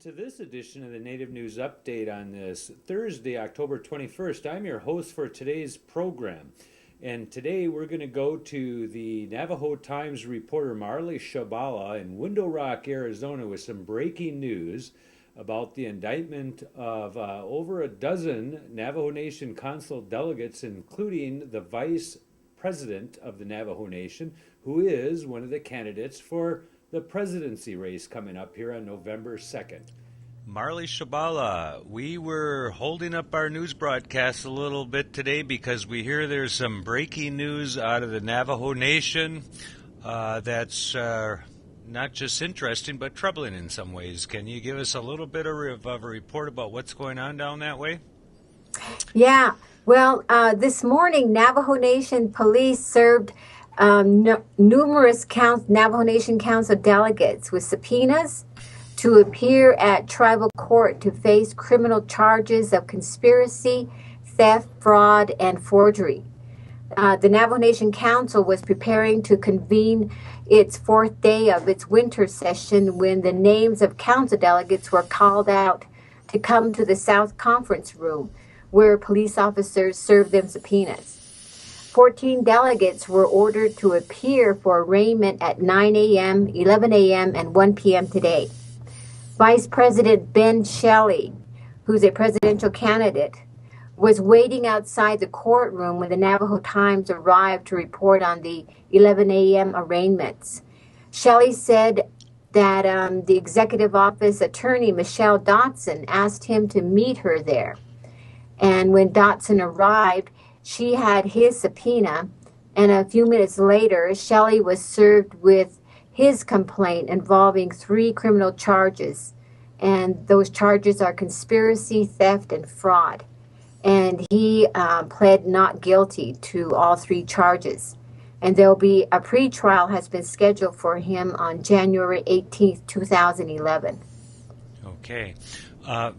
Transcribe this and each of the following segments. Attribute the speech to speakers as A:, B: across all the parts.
A: to this edition of the Native News Update on this Thursday, October 21st. I'm your host for today's program. And today we're going to go to the Navajo Times reporter Marley Shebala in Window Rock, Arizona with some breaking news about the indictment of over a dozen Navajo Nation Council Delegates, including the Vice President of the Navajo Nation, who is one of the candidates for the presidency race coming up here on November 2nd.
B: Marley Shebala, we were holding up our news broadcast a little bit today because we hear there's some breaking news out of the Navajo Nation that's not just interesting but troubling in some ways. Can you give us a little bit of a report about what's going on down that way?
C: Yeah, well, this morning Navajo Nation police served numerous Navajo Nation Council delegates with subpoenas to appear at tribal court to face criminal charges of conspiracy, theft, fraud, and forgery. The Navajo Nation Council was preparing to convene its fourth day of its winter session when the names of council delegates were called out to come to the South Conference Room, where police officers served them subpoenas. 14 delegates were ordered to appear for arraignment at 9 a.m., 11 a.m., and 1 p.m. today. Vice President Shelly, who's a presidential candidate, was waiting outside the courtroom when the Navajo Times arrived to report on the 11 a.m. arraignments. Shelly said that the executive office attorney, Michelle Dotson, asked him to meet her there. And when Dotson arrived, she had his subpoena, and a few minutes later, Shelly was served with his complaint involving 3 criminal charges, and those charges are conspiracy, theft, and fraud. And he pled not guilty to all 3 charges. And there'll be a pre-trial has been scheduled for him on January 18th, 2011.
B: Okay.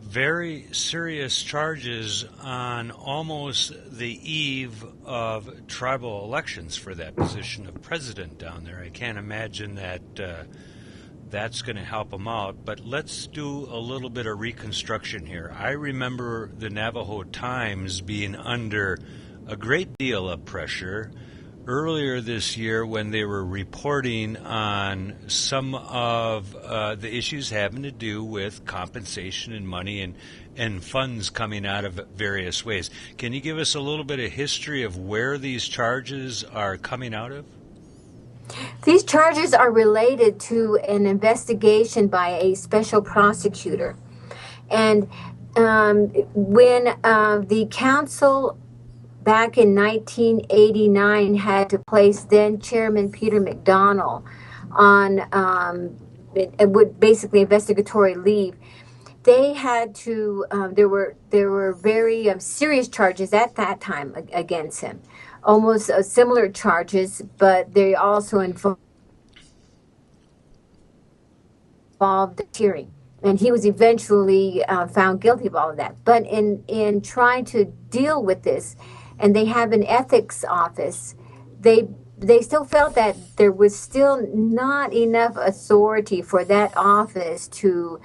B: Very serious charges on almost the eve of tribal elections for that position of president down there. I can't imagine that that's going to help him out. But let's do a little bit of reconstruction here. I remember the Navajo Times being under a great deal of pressure earlier this year when they were reporting on some of the issues having to do with compensation and money and funds coming out of various ways. Can you give us a little bit of history of where these charges are coming out of?
C: These charges are related to an investigation by a special prosecutor. And when the council back in 1989 had to place then Chairman Peter McDonald on basically investigatory leave, they had to, there were very serious charges at that time against him, almost similar charges, but they also involved hearing. And he was eventually found guilty of all of that. But in trying to deal with this, and they have an ethics office, they still felt that there was still not enough authority for that office to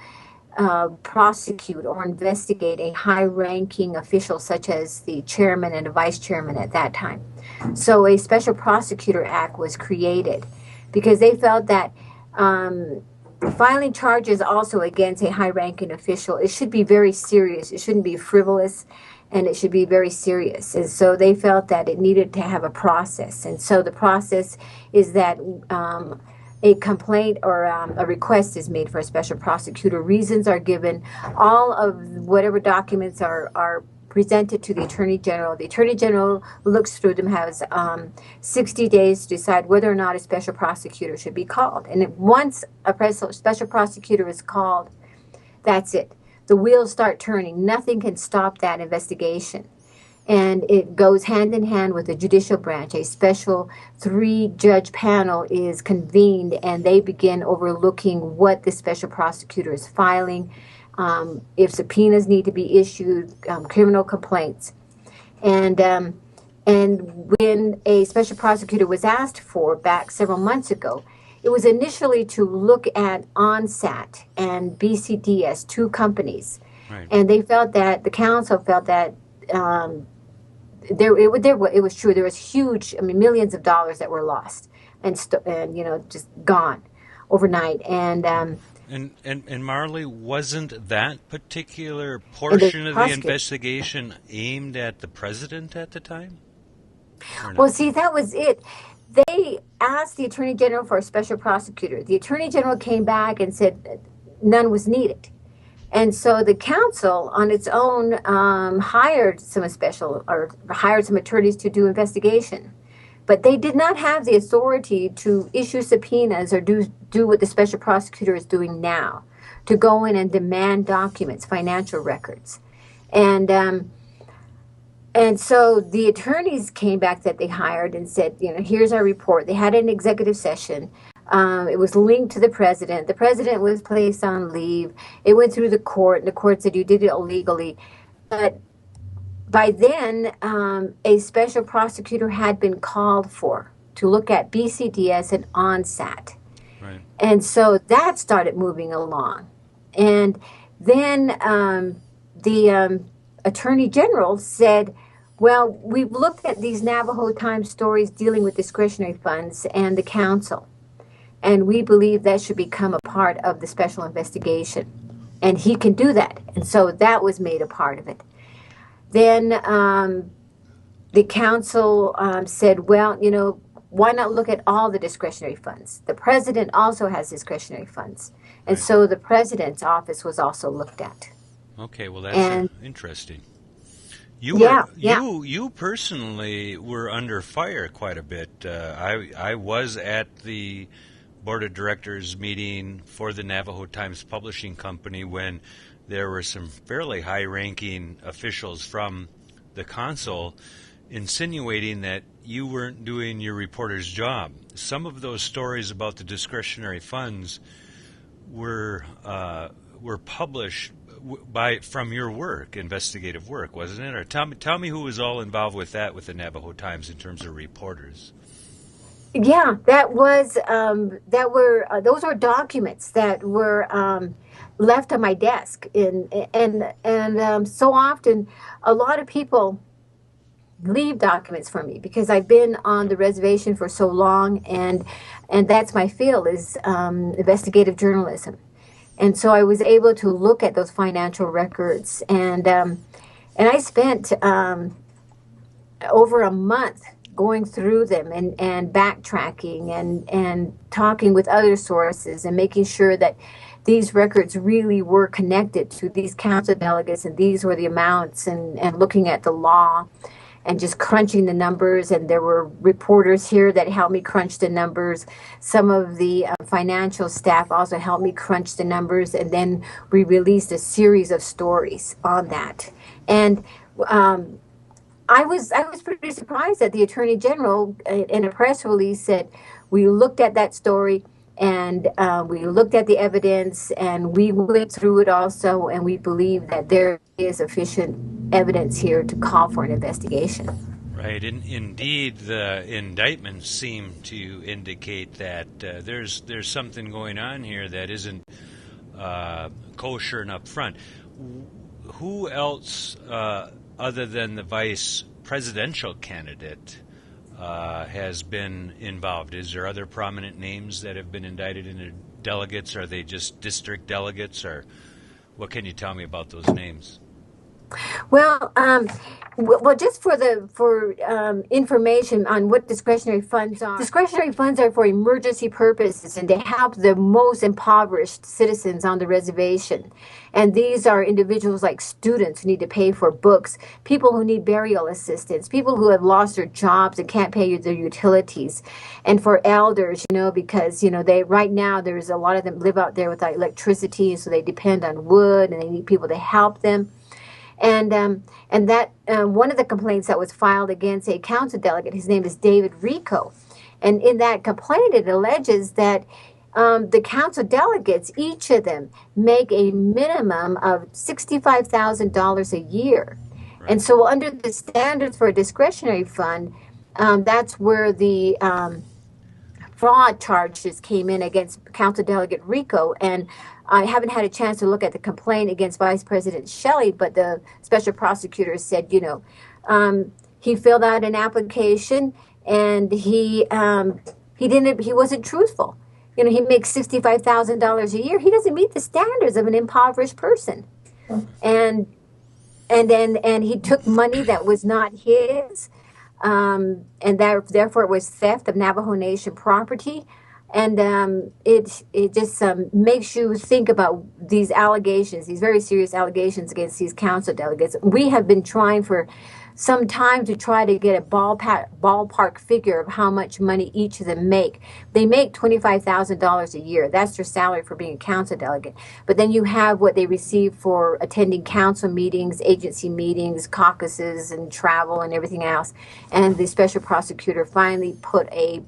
C: prosecute or investigate a high-ranking official such as the chairman and the vice chairman at that time. So a Special Prosecutor Act was created because they felt that filing charges also against a high-ranking official, it should be very serious. It shouldn't be frivolous, and it should be very serious. And so they felt that it needed to have a process. And so the process is that a complaint or a request is made for a special prosecutor. Reasons are given. All of whatever documents are presented to the Attorney General. The Attorney General looks through them, has 60 days to decide whether or not a special prosecutor should be called. And once a special prosecutor is called, that's it. The wheels start turning. Nothing can stop that investigation. And it goes hand in hand with the judicial branch. A special 3-judge panel is convened, and they begin overlooking what the special prosecutor is filing, if subpoenas need to be issued, criminal complaints. And when a special prosecutor was asked for back several months ago, it was initially to look at ONSAT and BCDS, two companies.
B: Right.
C: And they felt that, the council felt that it was true. There was huge, I mean, millions of dollars that were lost and just gone overnight.
B: And Marley, wasn't that particular portion of the investigation aimed at the president at the time?
C: Well, see, that was it. They asked the Attorney General for a special prosecutor. The Attorney General came back and said none was needed. And so the council on its own hired some attorneys to do investigation. But they did not have the authority to issue subpoenas or do what the special prosecutor is doing now, to go in and demand documents, financial records. And so the attorneys came back that they hired and said, here's our report. They had an executive session. It was linked to the president. The president was placed on leave. It went through the court, and the court said you did it illegally. But by then, a special prosecutor had been called for to look at BCDS and ONSAT.
B: Right.
C: And so that started moving along. And then the Attorney General said, well, we've looked at these Navajo Times stories dealing with discretionary funds and the council, and we believe that should become a part of the special investigation. And he can do that. And so that was made a part of it. Then the council said, well, why not look at all the discretionary funds? The president also has discretionary funds. And so the president's office was also looked at.
B: Okay, well, that's interesting. You personally were under fire quite a bit. I was at the board of directors meeting for the Navajo Times Publishing Company when there were some fairly high-ranking officials from the council insinuating that you weren't doing your reporter's job. Some of those stories about the discretionary funds were published from your work, investigative work, wasn't it? Or tell me who was all involved with that with the Navajo Times in terms of reporters.
C: Yeah, those were documents that were left on my desk, and so often a lot of people leave documents for me because I've been on the reservation for so long, and that's my field is investigative journalism. And so I was able to look at those financial records, and I spent over a month going through them and backtracking and talking with other sources and making sure that these records really were connected to these council delegates, and these were the amounts, and looking at the law and just crunching the numbers. And there were reporters here that helped me crunch the numbers. Some of the financial staff also helped me crunch the numbers, and then we released a series of stories on that. And I was pretty surprised that the Attorney General in a press release said, we looked at that story, and we looked at the evidence, and we went through it also, and we believe that there is sufficient evidence here to call for an investigation.
B: Right. Indeed, the indictments seem to indicate that there's something going on here that isn't kosher and up front. Who else, other than the vice presidential candidate, has been involved? Is there other prominent names that have been indicted in the delegates? Are they just district delegates, or what can you tell me about those names?
C: Well, just for information on what discretionary funds are. Discretionary funds are for emergency purposes, and they help the most impoverished citizens on the reservation. And these are individuals like students who need to pay for books, people who need burial assistance, people who have lost their jobs and can't pay their utilities, and for elders, because they right now there's a lot of them live out there without electricity, so they depend on wood, and they need people to help them. And that one of the complaints that was filed against a council delegate, his name is David Rico, and in that complaint it alleges that the council delegates, each of them, make a minimum of $65,000 a year. Right. And so under the standards for a discretionary fund, that's where the fraud charges came in against Council Delegate Rico, and I haven't had a chance to look at the complaint against Vice President Shelly, but the special prosecutor said, he filled out an application and he wasn't truthful. He makes $65,000 a year. He doesn't meet the standards of an impoverished person, and he took money that was not his. And therefore it was theft of Navajo Nation property. And it just makes you think about these allegations, these very serious allegations against these council delegates. We have been trying for some time to try to get a ballpark figure of how much money each of them make. They make $25,000 a year. That's their salary for being a council delegate. But then you have what they receive for attending council meetings, agency meetings, caucuses, and travel and everything else. And the special prosecutor finally put an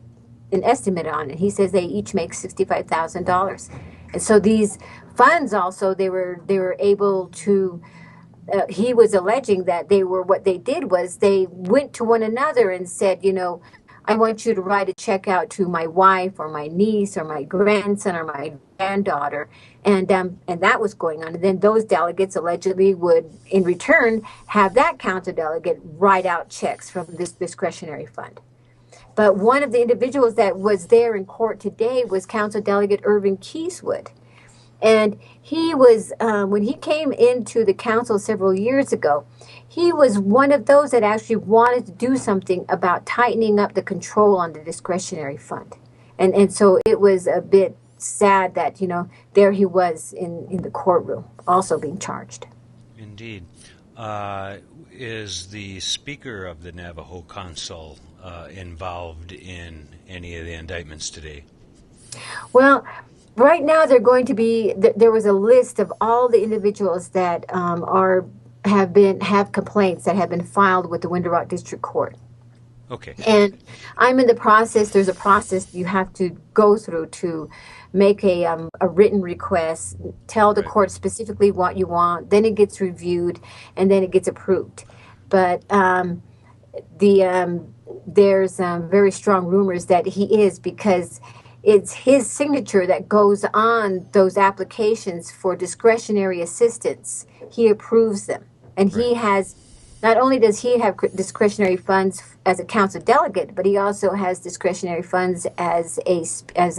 C: estimate on it. He says they each make $65,000. And so these funds also, they were able to he was alleging that what they did was they went to one another and said, I want you to write a check out to my wife or my niece or my grandson or my granddaughter. And that was going on. And then those delegates allegedly would, in return, have that council delegate write out checks from this discretionary fund. But one of the individuals that was there in court today was Council Delegate Irvin Keyswood. And he was, when he came into the council several years ago, he was one of those that actually wanted to do something about tightening up the control on the discretionary fund. And so it was a bit sad that, there he was in the courtroom, also being charged.
B: Indeed. Is the Speaker of the Navajo Council involved in any of the indictments today?
C: Well, right now they're going to be. There was a list of all the individuals that have complaints that have been filed with the Window Rock District Court.
B: Okay.
C: And I'm in the process. There's a process you have to go through to make a written request, tell the court specifically what you want, then it gets reviewed, and then it gets approved. But there's very strong rumors that he is, because it's his signature that goes on those applications for discretionary assistance. He approves them. And he has, not only does he have discretionary funds as a council delegate, but he also has discretionary funds as a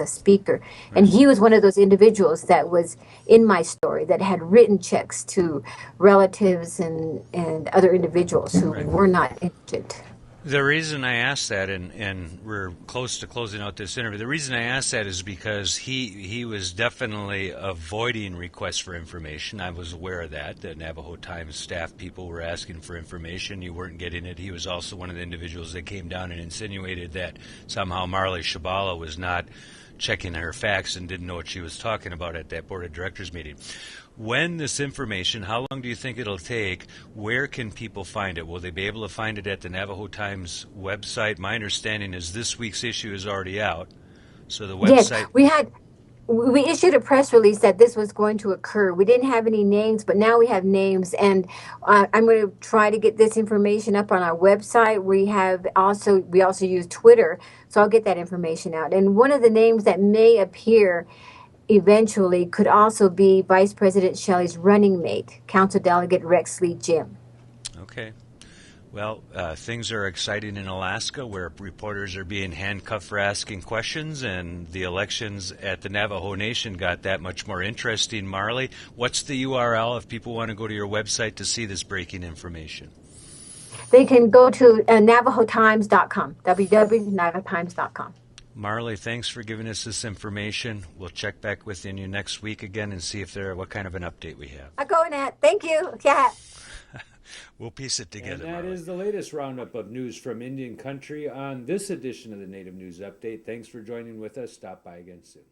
C: speaker. And he was one of those individuals that was in my story that had written checks to relatives and other individuals who were not indigent.
B: The reason I asked that, and we're close to closing out this interview, the reason I asked that is because he was definitely avoiding requests for information. I was aware of that. The Navajo Times staff people were asking for information. You weren't getting it. He was also one of the individuals that came down and insinuated that somehow Marley Shebala was not checking her facts and didn't know what she was talking about at that board of directors meeting. When this information, how long do you think it'll take? Where can people find it? Will they be able to find it at the Navajo Times website? My understanding is this week's issue is already out. So the website...
C: Yes, we issued a press release that this was going to occur. We didn't have any names, but now we have names, and I'm going to try to get this information up on our website. We also use Twitter, so I'll get that information out. And one of the names that may appear eventually could also be Vice President Shelly's running mate, Council Delegate Rex Lee Jim.
B: Okay. Well, things are exciting in Alaska, where reporters are being handcuffed for asking questions, and the elections at the Navajo Nation got that much more interesting. Marley, what's the URL if people want to go to your website to see this breaking information?
C: They can go to NavajoTimes.com, www.navajotimes.com.
B: Marley, thanks for giving us this information. We'll check back with you next week again and see what kind of an update we have.
C: I'll go, Nat. Thank you. Yeah.
B: We'll piece it together.
A: And that
B: Marley.
A: is the latest roundup of news from Indian Country on this edition of the Native News Update. Thanks for joining with us. Stop by again soon.